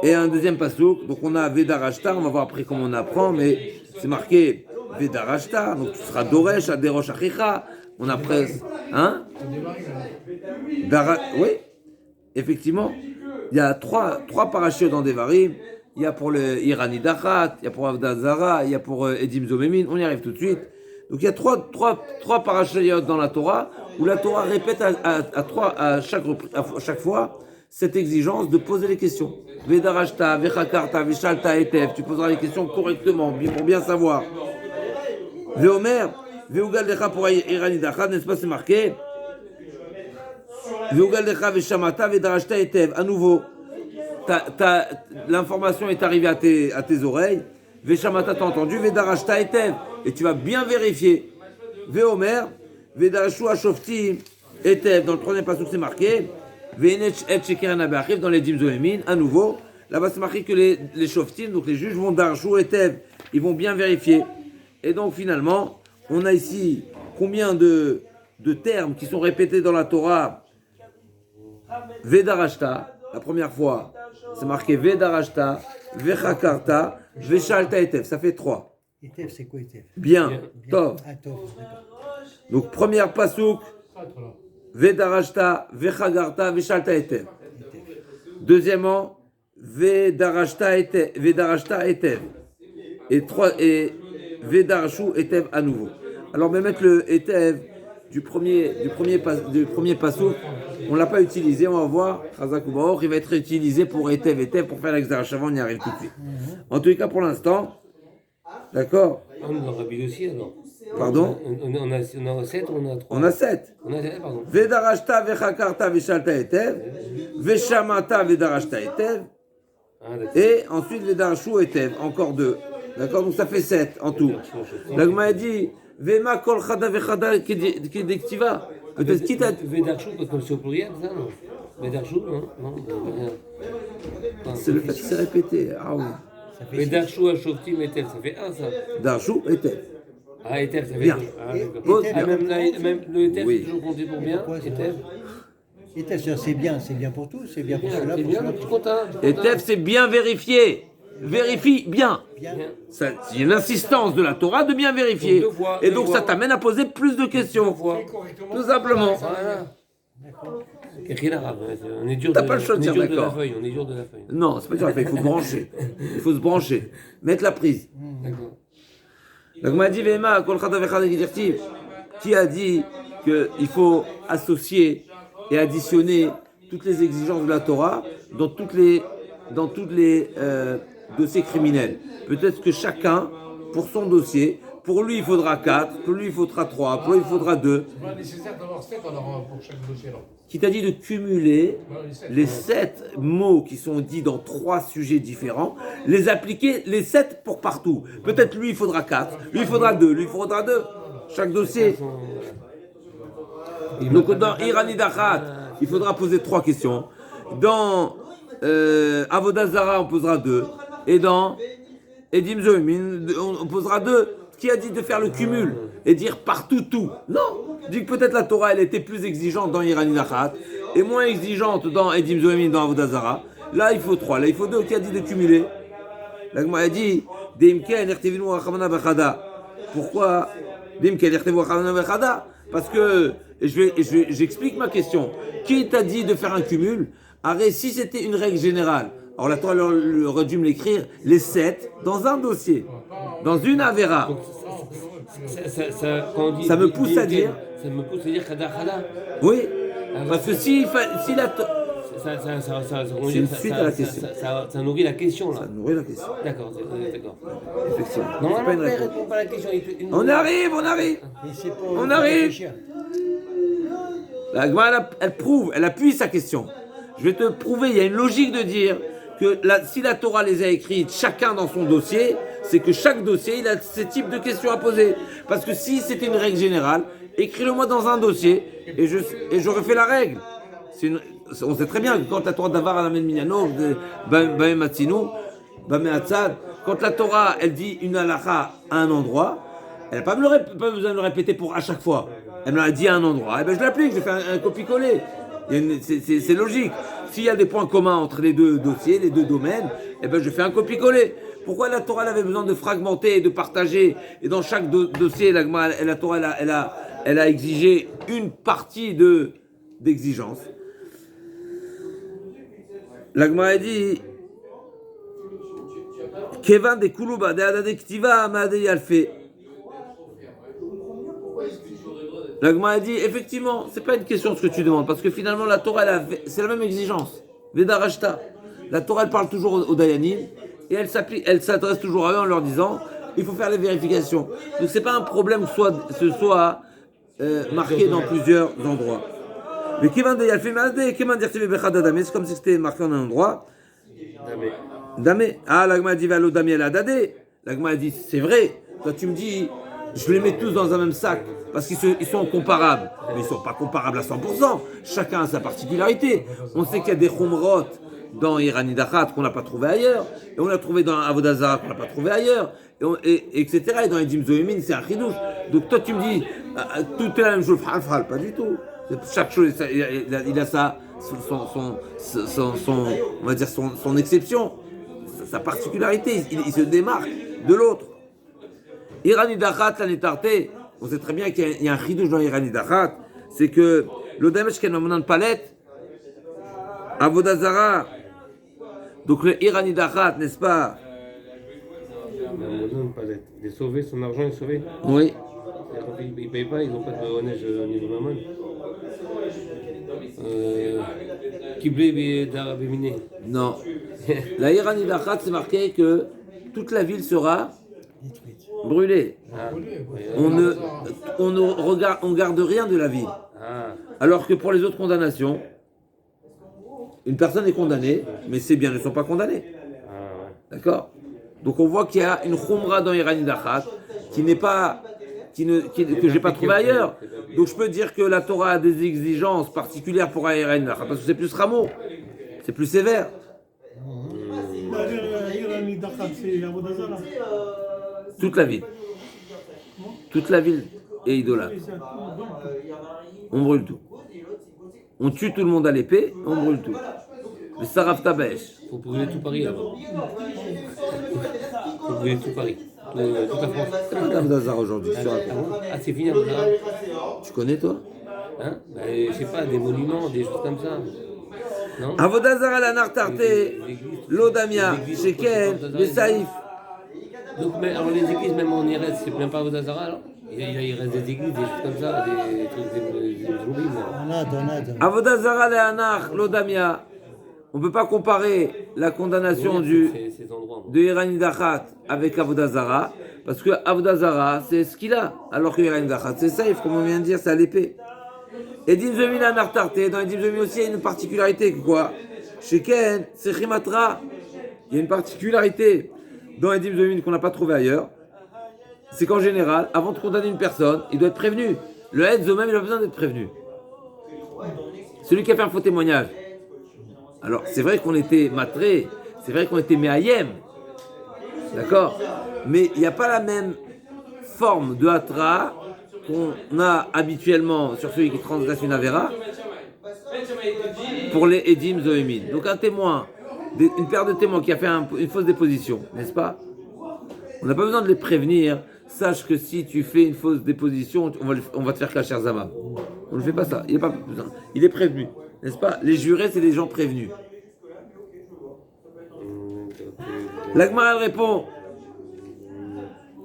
Et un deuxième pasouk, donc on a Vedarashta, on va voir après comment on apprend, mais c'est marqué Vedarashta, donc tu seras Doresh, Aderosh Achicha, on a presque. Hein? Oui, effectivement, il y a trois parachutes dans Devarim, il y a pour le Irani Dachat, il y a pour Avdazara, il y a pour Edim Zomemin, on y arrive tout de suite. Donc il y a trois parachutes dans la Torah, où la Torah répète à chaque fois cette exigence de poser les questions. Vedarashta, Vechakarta, Veshalta etef, tu poseras les questions correctement, pour bien savoir. Veomer, Veugal Decha pour Irani Dachat, n'est-ce pas, c'est marqué? Veugal Decha, Veshamata, Vedarashta etef, à nouveau, l'information est arrivée à tes oreilles, Veshamata t'as entendu, Vedarashta etef, et tu vas bien vérifier. Veomer, Vedarashu Ashofti etef, dans le troisième passage c'est marqué, dans les Dim Zoémin, à nouveau, là-bas c'est marqué que les Shoftim, donc les juges vont d'Archou et Tev, ils vont bien vérifier. Et donc finalement, on a ici combien de termes qui sont répétés dans la Torah? Vedarashta, la première fois, c'est marqué Vedarashta, Vechakarta, Veshalta et Tev, ça fait 3. Etef, c'est quoi Etef? Bien, Tov. Ah, Tov, d'accord. Donc première pasouk, Vedarashta, Vechagarta, Veshalta etev. Deuxièmement, Vedarashta etev. Et Vedarashu etev à nouveau. Alors, on va mettre le etev du premier pasouk. On ne l'a pas utilisé, on va voir. Chazak ou Baor, il va être utilisé pour etev pour faire l'exarachavant, on y arrive tout de suite. En tous les cas, pour l'instant, d'accord. On aura Rabbi aussi alors. Pardon? On a 7 ou on a 3? On a 7. On a 7, pardon. Vedarashta vechakarta veshalta etev. Veshamata vedarashta etev. Ah, d'accord. Et ensuite vedarashu etev. Encore 2. D'accord? Donc ça fait 7 en tout. L'agma a dit Vema kol chada vechada kedektiva. Peut-être qui t'a. Vedarchou, comme c'est au pluriel, ça, non? Vedarchou, non? Non, C'est le fait que c'est répété. Ah oui. Vedarchou à Shoftim Etel, ça fait 1, ça. Darshu etev. Ah, Etel, ça fait Bien. 2. Ah, d'accord. Pose Ah, bien. même le Etel, Oui. c'est toujours compté pour bien. Pourquoi c'est Etel. Et c'est bien pour tous, c'est bien pour cela, C'est pour bien, cela. tu es content? Etev, c'est bien vérifié. Vérifie bien. Bien. Ça, il y a l'insistance de la Torah de bien vérifier. Donc, 2 fois, Et 2 donc fois. ça t'amène à poser plus de questions. Correctement. Tout simplement. Voilà. Écrit l'arabe, on est dur T'as de, pas le choix de on est dire dur de la d'accord. feuille, on est dur de la feuille. Non, c'est pas dur à faire, il faut se brancher. Il faut se brancher. Mettre la prise. D'accord. Donc, m'a dit, Vema, kol chada vechada kedirtiv. Qui a dit qu'il faut associer et additionner toutes les exigences de la Torah dans toutes les dossiers criminels. Peut-être que chacun, pour son dossier, pour lui il faudra 4, pour lui il faudra 3, pour lui il faudra 2. C'est pas nécessaire d'avoir 7 alors pour chaque dossier. Alors. Qui t'a dit de cumuler Les les 7 mots qui sont dits dans 3 sujets différents, les appliquer, les 7 pour partout. Peut-être lui il faudra 4, lui il faudra 2, lui il faudra 2. Chaque dossier. Donc dans Irani Dachat, il faudra poser 3 questions. Dans Avodah Zara, on posera 2. Et dans Edim Zoemin, on posera 2. Qui a dit de faire le cumul et dire partout tout? Non. Dit que peut-être la Torah elle était plus exigeante dans Irani Dachat et moins exigeante dans Edim Zoemin, dans Avodah Zara. Là il faut 3, là il faut 2. Qui a dit de cumuler? L'agma a dit Deimken ertevinu rachamana bechada. Pourquoi Deimken ertevu rachamana bechada? Parce que j'explique ma question. Qui t'a dit de faire un cumul? Arrête, si c'était une règle générale, alors la Torah aurait dû me l'écrire, les 7 dans un dossier, dans une Avera. Ça me pousse à dire. Ça me pousse à dire Khada Khada. Oui, parce que si la C'est une suite à la question. Ça nourrit la question là. Ça nourrit la question. D'accord, d'accord. Effectivement. Normalement, C'est pas une il réponse. répond pas à la question. On arrive. Et c'est pas On arrive. réfléchir. La Gemara, elle appuie sa question. Je vais te prouver, il y a une logique de dire que si la Torah les a écrites chacun dans son dossier, c'est que chaque dossier, il a ce type de questions à poser. Parce que si c'était une règle générale, écris-le-moi dans un dossier et j'aurais fait la règle. On sait très bien que quand la Torah d'Avar à la Minyano, quand la Torah, elle dit une halakha à un endroit, elle n'a pas besoin de le répéter à chaque fois. Elle me l'a dit à un endroit, et ben je l'applique, je fais un copier-coller. C'est logique. S'il y a des points communs entre les deux dossiers, les deux domaines, et ben je fais un copier-coller. Pourquoi la Torah elle avait besoin de fragmenter et de partager? Et dans chaque dossier, la Torah elle a exigé une partie d'exigence. L'Agma a dit Kevan de Kuluba de Adade Ktiva Amade Yalfe. L'Agma a dit effectivement, c'est pas une question ce que tu demandes, parce que finalement la Torah c'est la même exigence. Vedarashta. La Torah elle parle toujours aux Dayanim et elle s'adresse toujours à eux en leur disant il faut faire les vérifications. Donc c'est pas un problème que ce soit marqué dans plusieurs endroits. Mais Kevan de Yalfe Made, Kevan de Yerteve Bechad Adame, c'est comme si c'était marqué en un endroit. Damé. Ah, l'Agma a dit Valo Damé la Dade. L'Agma a dit c'est vrai. Toi tu me dis je les mets tous dans un même sac parce qu'ils sont comparables. Mais ils ne sont pas comparables à 100%. Chacun a sa particularité. On sait qu'il y a des chumrot dans Irani Dachat qu'on n'a pas trouvé ailleurs. Et on l'a trouvé dans Avodah Zara qu'on n'a pas trouvé ailleurs. Etc. Et dans Edim Zoemin, c'est un chidouche. Donc toi tu me dis tout est la même chose. Pas du tout. Chaque chose, il a on va dire son exception, sa particularité. Il se démarque de l'autre. Irani Dachat, la Netarté, on sait très bien qu'il y a un chidouche dans Irani Dachat, c'est que l'Odamesh Ken Mamonan Palette, Avodah Zara, Donc le Irani Dachat, n'est-ce pas? Il est sauvé, son argent est sauvé. Oui. Ils ne payent pas, ils n'ont pas de honnête au niveau de Mammon. Kiblé d'Arabéminé. Non. La Irani Dachat, c'est marqué que toute la ville sera brûlée. On garde rien de la ville. Ah, Alors que pour les autres condamnations, une personne est condamnée, mais ses biens ne sont pas condamnés. D'accord? Donc on voit qu'il y a une khumra dans Irani Dachat qui n'est pas, que j'ai pas trouvé ailleurs. Donc je peux dire que la Torah a des exigences particulières pour Irani Dachat parce que c'est plus rameau, c'est plus sévère. Toute la ville. Toute la ville est idolâtre. On brûle tout. On tue tout le monde à l'épée, on brûle tout. Le Saraf Tabesh. il faut brûler tout Paris alors. Il faut brûler tout Paris. Toute la France. C'est pas Avodah aujourd'hui. Ah, c'est fini Avodah. Tu connais toi? Hein? Je sais pas, des monuments, des choses comme ça. Non? Avodah Zara la Nartarte, l'Odamia, Sheken, le Saïf. Donc, mais alors les églises, même en Irak, c'est plein pas Avodah Zara alors? Il reste des églises, des choses comme ça, des trucs, des zombies. Avodah Zara le Anach, l'Odamia. On ne peut pas comparer la condamnation de Irani Dachat avec Avodah Zara, parce que Avodah Zara, c'est ce qu'il a, alors que Irani Dachat, c'est Saïf, comme on vient de dire, c'est à l'épée. Et Dim Zomi la Nartarte, dans les Dim Zomi aussi, il y a une particularité, quoi? Sheken, c'est Chimatra. Il y a une particularité dans les Dim Zomi qu'on n'a pas trouvé ailleurs. C'est qu'en général, avant de condamner une personne, il doit être prévenu. Le Hedzo même, il a besoin d'être prévenu. Celui qui a fait un faux témoignage. Alors, c'est vrai qu'on était matré, c'est vrai qu'on était méayem, d'accord? Mais il n'y a pas la même forme de hatra qu'on a habituellement sur celui qui transgresse une avéra pour les Edim Zoémid. Donc un témoin, une paire de témoins qui a fait une fausse déposition, n'est-ce pas? On n'a pas besoin de les prévenir. Sache que si tu fais une fausse déposition, on va te faire cacher Zama. On ne fait pas ça. Il est prévenu. N'est-ce pas? Les jurés, c'est des gens prévenus. L'Agmara répond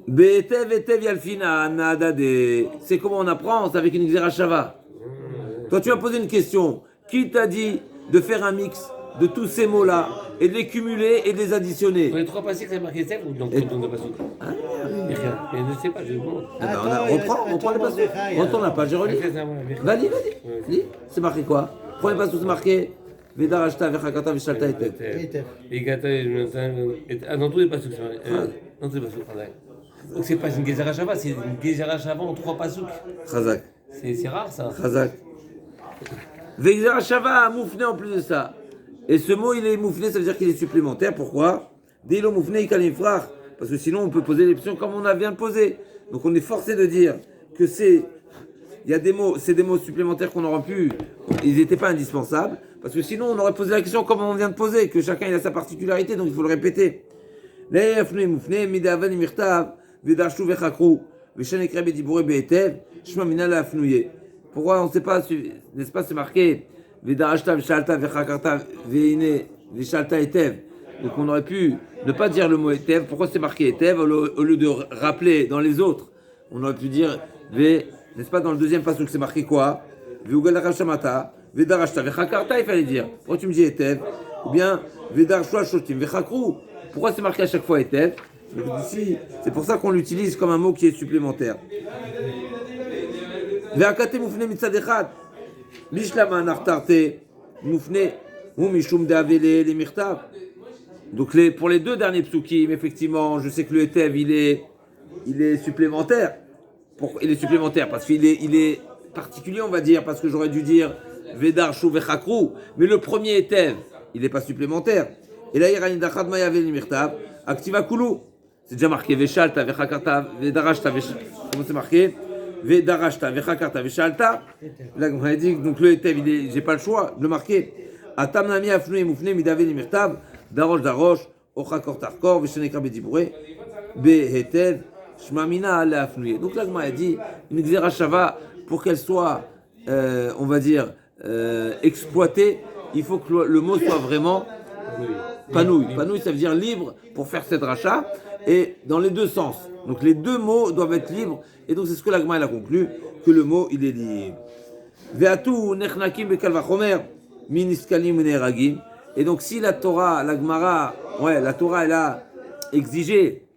Be'etev etev yalfina nadade. C'est comment on apprend? C'est avec une xerashava. Toi, tu m'as posé une question. Qui t'a dit de faire un mix de tous ces mots-là et de les cumuler et de les additionner? Pour les trois passés, c'est marqué Steph ou donc le passage? Je ne sais pas, je demande. Reprends les passages. Retourne la page, j'ai relu. Vas-y. Lis. C'est marqué quoi? Premier passage, c'est marqué Vedarashta vechakata veshalta etev. Dans tous les passages, c'est marqué. Dans tous les passages. Donc c'est pas une Gezerah Shava, c'est une Gezerah Shava en trois passages. Chazak. C'est rare ça. Chazak. Gezerah Shava a moufné en plus de ça. Et ce mot, il est moufné, ça veut dire qu'il est supplémentaire. Pourquoi? Dilo moufné ikalimfrach. Parce que sinon, on peut poser l'option comme on a vient de poser. Donc on est forcé de dire que il y a des mots, c'est des mots supplémentaires qu'on aurait pu, ils n'étaient pas indispensables, parce que sinon on aurait posé la question comme on vient de poser, que chacun il a sa particularité, donc il faut le répéter. Pourquoi on ne sait pas, n'est-ce pas, c'est marqué donc on aurait pu ne pas dire le mot Etev. Pourquoi c'est marqué Etev au lieu de rappeler dans les autres? On aurait pu dire, n'est-ce pas, dans le deuxième passage c'est marqué quoi? Il fallait dire. Pourquoi tu me dis Etev? Ou bien pourquoi c'est marqué à chaque fois Etev? Ici, c'est pour ça qu'on l'utilise comme un mot qui est supplémentaire. Donc pour les deux derniers psukim, effectivement, je sais que le Etev, il est supplémentaire. Il est supplémentaire parce qu'il est particulier, on va dire, parce que j'aurais dû dire Vedar Shu Vechakru, mais le premier Etev, il n'est pas supplémentaire. Et là, Irani Dachat Mayavel Limirtav, Activa Kulu. C'est déjà marqué Veshalta Vechakarta Vedarashta Veshalta. Comment c'est marqué? Vedarashta Vechakarta Veshalta. Là, on a dit, donc le Etev, j'ai pas le choix de le marquer. Atam Nami Afnu Moufne Midavel Limirtav. Darosh Darosh, Ochakor Tarkor, Veshenekra Bedibouré, Behetev, Shmamina Ale Afnouye. Donc là, on a dit une Xerashava, pour qu'elle soit, on va dire, exploitée, il faut que le mot soit vraiment Panouille. Panouille, ça veut dire libre pour faire cette rachat, et dans les deux sens. Donc les deux mots doivent être libres, et donc c'est ce que l'Agma a conclu, que le mot il est libre. Ve'atu nechnakim bekal vachomer miniskalim uneragim. Et donc si la Torah, l'Agmara, la Torah elle a exigé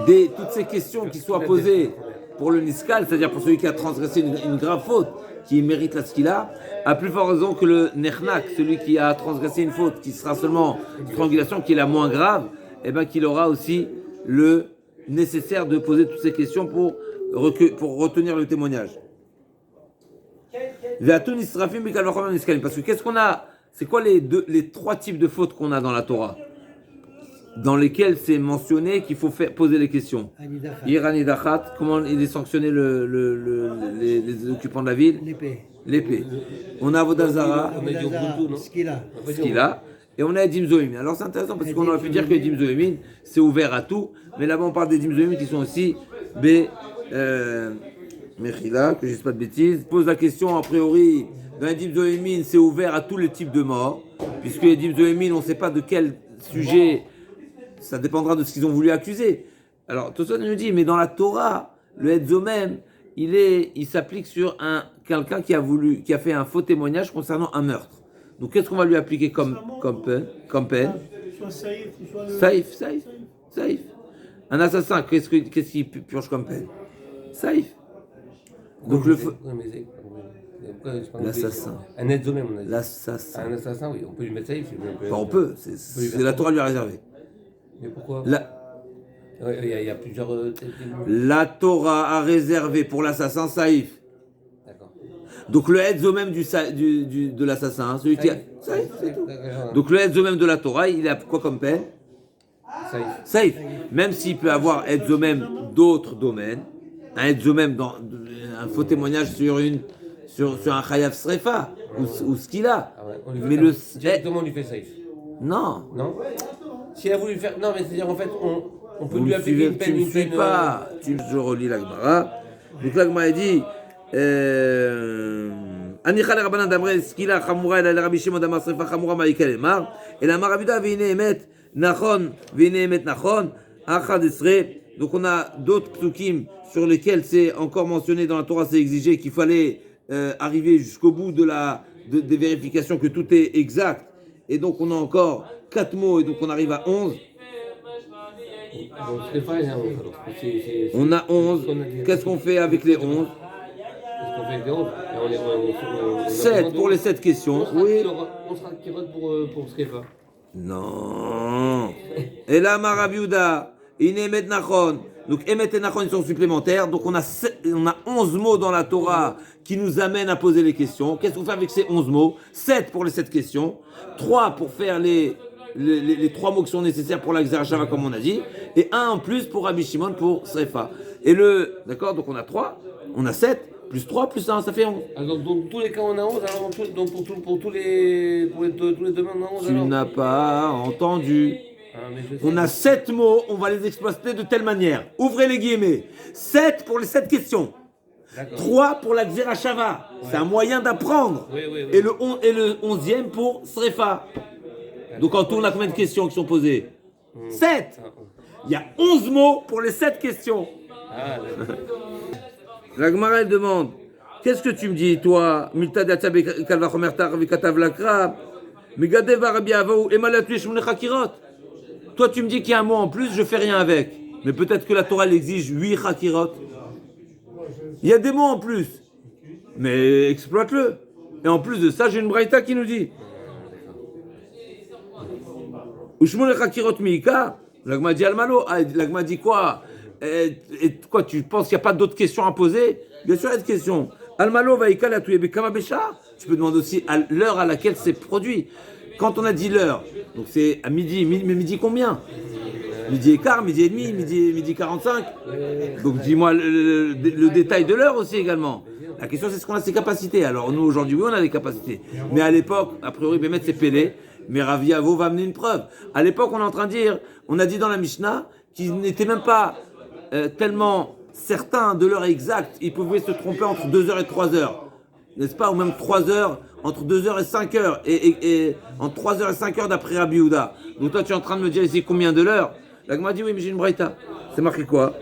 toutes ces questions qui soient posées pour le niskal, c'est-à-dire pour celui qui a transgressé une grave faute, qui mérite la skila, à plus forte raison que le nechnak, celui qui a transgressé une faute, qui sera seulement strangulation, qui est la moins grave, et bien qu'il aura aussi le nécessaire de poser toutes ces questions pour retenir le témoignage. Parce que qu'est-ce qu'on a? C'est quoi les trois types de fautes qu'on a dans la Torah, dans lesquelles c'est mentionné qu'il faut poser les questions? Iranidachat, comment il est sanctionné les occupants de la ville? L'épée. On a Avodazara, Skila, et on a Edim Zoïmin. Alors c'est intéressant parce qu'on aurait pu dire que Edim Zoïmin c'est ouvert à tout, mais là-bas on parle d'Edim Zoïmin qui sont aussi Mechila, que je ne dise pas de bêtises. Pose la question, a priori, dans Edim Zoïmin c'est ouvert à tous les types de morts, puisque Edim Zoïmin on ne sait pas de quel sujet, ça dépendra de ce qu'ils ont voulu accuser. Alors Tosfot nous dit, mais dans la Torah, le Edzomem, il s'applique sur quelqu'un qui a fait un faux témoignage concernant un meurtre. Donc qu'est-ce qu'on va lui appliquer comme peine? Soit saïf, soit le... Saïf. Un assassin, qu'est-ce qu'il purge comme peine? Saïf. Donc l'assassin. Un edzomem, on a dit. L'assassin. Un assassin, oui, on peut lui mettre saïf. On peut, c'est la Torah lui a réservé. Mais pourquoi? Il y a plusieurs... La Torah a réservé pour l'assassin saïf. D'accord. Donc le edzomem de l'assassin, celui qui a... Saïf, c'est tout. Donc le edzomem de la Torah, il a quoi comme peine? Saïf. Même s'il peut avoir edzomem d'autres domaines, un edzomem dans un faux témoignage sur un chayav srefa ou ce qu'il a. Ah ouais, mais le directement on lui fait saïf. Non. Si elle a voulu faire... Non, mais c'est-à-dire en fait, on peut Vous lui appliquer une tu peine... ne suis pas. Je relis la Gemara. Donc la Gemara dit... Anicha le Rabbanan d'Amre skila chamura el Rabbi Shimon d'Amar srefa chamura ma'ikal emar el Amar Rabbi Yehuda ve'ine emet nachon ve'ine emet nachon achad esre. Donc on a d'autres psukim sur lesquels c'est encore mentionné dans la Torah, c'est exigé qu'il fallait arriver jusqu'au bout des vérifications que tout est exact. Et donc on a encore 4 mots et donc on arrive à 11. On a 11. Qu'est-ce qu'on fait avec les 11? Qu'est-ce qu'on fait avec les 11? 7 pour les 7 questions. Oui. On sera kirote pour Skefa. Non. Et là, Marabiouda, Inemet Nachon. Donc, Emet et Nachon, ils sont supplémentaires. Donc, on a 11 mots dans la Torah qui nous amènent à poser les questions. Qu'est-ce qu'on fait avec ces 11 mots? 7 pour les 7 questions. 3 pour faire les 3 mots qui sont nécessaires pour la Xerashava, comme on a dit. Et 1 en plus pour Rabbi Shimon, pour Srefa. Et d'accord, donc on a 3, on a 7, plus 3, plus 1, ça fait 11. Alors, dans tous les cas, on a 11. Alors, donc pour tous les domaines, on a 11. Tu n'as pas entendu. On a 7 mots, on va les exploiter de telle manière. Ouvrez les guillemets. 7 pour les 7 questions. D'accord. 3 pour la Xerashava. Ouais. C'est un moyen d'apprendre. Oui. Et le 11e pour Srefa. Donc en tout, on a combien de questions qui sont posées? 7. Il y a 11 mots pour les 7 questions. La Gemara, elle demande, qu'est-ce que tu me dis, toi? Toi, tu me dis qu'il y a un mot en plus, je fais rien avec. Mais peut-être que la Torah elle exige 8 chakirot. Il y a des mots en plus. Mais exploite-le. Et en plus de ça, j'ai une braïta qui nous dit. Ushmon chakirot miika. L'agma dit almalo. L'agma dit quoi? Et quoi, tu penses qu'il n'y a pas d'autres questions à poser? Bien sûr, il y a des questions. Almalo vaïka la tuye bekama besha. Tu peux demander aussi à l'heure à laquelle c'est produit. Quand on a dit l'heure, donc c'est à midi, mais midi combien? Midi et quart, midi et demi, midi 45. Donc dis-moi le détail de l'heure aussi également. La question c'est ce qu'on a ses capacités. Alors nous aujourd'hui oui on a des capacités. Mais à l'époque, a priori Bémet c'est Pélé, mais Ravi Avo va amener une preuve. À l'époque on est en train de dire, on a dit dans la Mishnah qu'ils n'étaient même pas tellement certains de l'heure exacte, ils pouvaient se tromper entre 2h et 3h. n'est-ce pas, ou même 3 heures, entre 2 heures et 5 heures, et entre 3 heures et 5 heures d'après Rabbi Yehuda. Donc toi, tu es en train de me dire ici combien de l'heure? La Gemara dit oui, mais j'ai une braïta. C'est marqué quoi?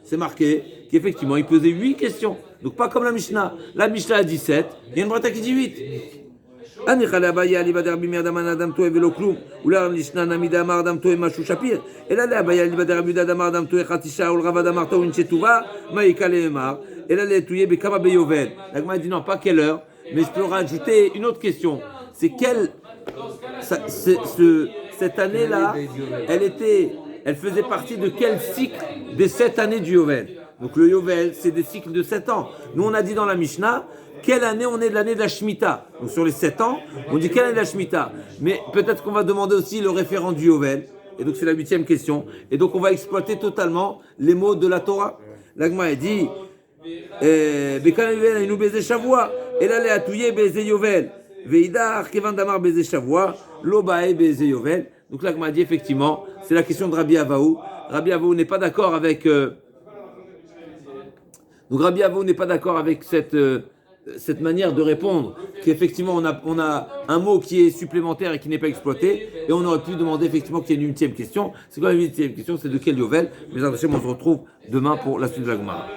C'est marqué qu'effectivement, il posait 8 questions. Donc pas comme la Mishnah. La Mishnah a 17, il y a une braïta qui dit 8. Et là, il dit non, pas quelle heure, mais je peux rajouter une autre question. C'est quelle. Cette année-là, elle faisait partie de quel cycle des 7 années du Yovel? Donc le Yovel, c'est des cycles de 7 ans. Nous, on a dit dans la Mishnah, quelle année on est de l'année de la Shemitah? Donc sur les 7 ans, on dit quelle année de la Shemitah? Mais peut-être qu'on va demander aussi le référent du Yovel. Et donc c'est la 8e question. Et donc on va exploiter totalement les mots de la Torah. L'Agma a dit, Bekan Yovel, il nous baisait Shavua. Et là, les atouye baisé Yovel. Veidar, Kevan Damar baisé Shavua. Lobae baisé Yovel. Donc l'Agma a dit effectivement, c'est la question de Rabbi Avaou. Rabbi Avaou n'est pas d'accord avec. Donc Rabbi Avaou n'est pas d'accord avec cette manière de répondre, qu'effectivement on a un mot qui est supplémentaire et qui n'est pas exploité, et on aurait pu demander effectivement qu'il y ait une 8e question. C'est quoi la 8e question? C'est de quel Yovel? Mais on se retrouve demain pour la suite de la Gemara.